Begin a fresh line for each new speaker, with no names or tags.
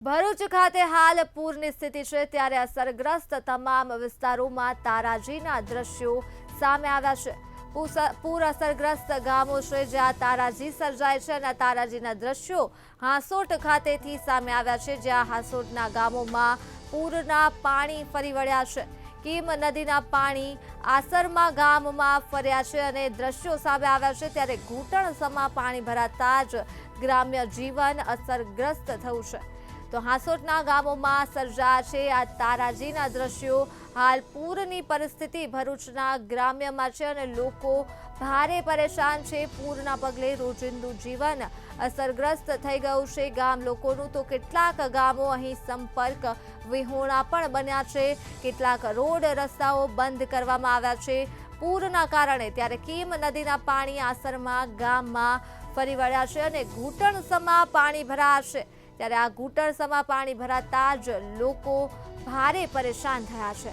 ભરૂચ ખાતે હાલ પૂરની સ્થિતિ છે ત્યારે અસરગ્રસ્ત તમામ વિસ્તારોમાં તારાજીના દ્રશ્યો સામે આવ્યા છે। પૂર અસરગ્રસ્ત ગામો છે જ્યાં તારાજી સર્જાય છે અને તારાજીના દ્રશ્યો હાંસોટ ખાતેથી સામે આવ્યા છે જ્યાં હાંસોટના ગામોમાં પૂરના પાણી ફરી વળ્યા છે। કીમ નદીના પાણી આસરમા ગામમાં ફર્યા છે અને દ્રશ્યો સામે આવ્યા છે ત્યારે ઘૂંટણસમા પાણી ભરાતા જ ગ્રામ્ય જીવન અસરગ્રસ્ત થયું છે। તો હાંસોટના ગામોમાં સર્જાયા છે આ તારાજીના દ્રશ્યો। હાલ પૂરની પરિસ્થિતિ ભરૂચના ગ્રામ્યમાં છે અને લોકો ભારે પરેશાન છે। પૂરના પગલે રોજિંદુ જીવન અસરગ્રસ્ત થઈ ગયું છે ગામ લોકોનું। તો કેટલાક ગામો અહીં સંપર્ક વિહોણા પણ બન્યા છે, કેટલાક રોડ રસ્તાઓ બંધ કરવામાં આવ્યા છે પૂરના કારણે। ત્યારે કીમ નદીના પાણી આસરમા ગામમાં ફરી વળ્યા છે અને ઘૂંટણસમા પાણી ભરાયા છે। ત્યારે આ ઘૂંટણસમા પાણી ભરાતા જ લોકો ભારે પરેશાન થયા છે।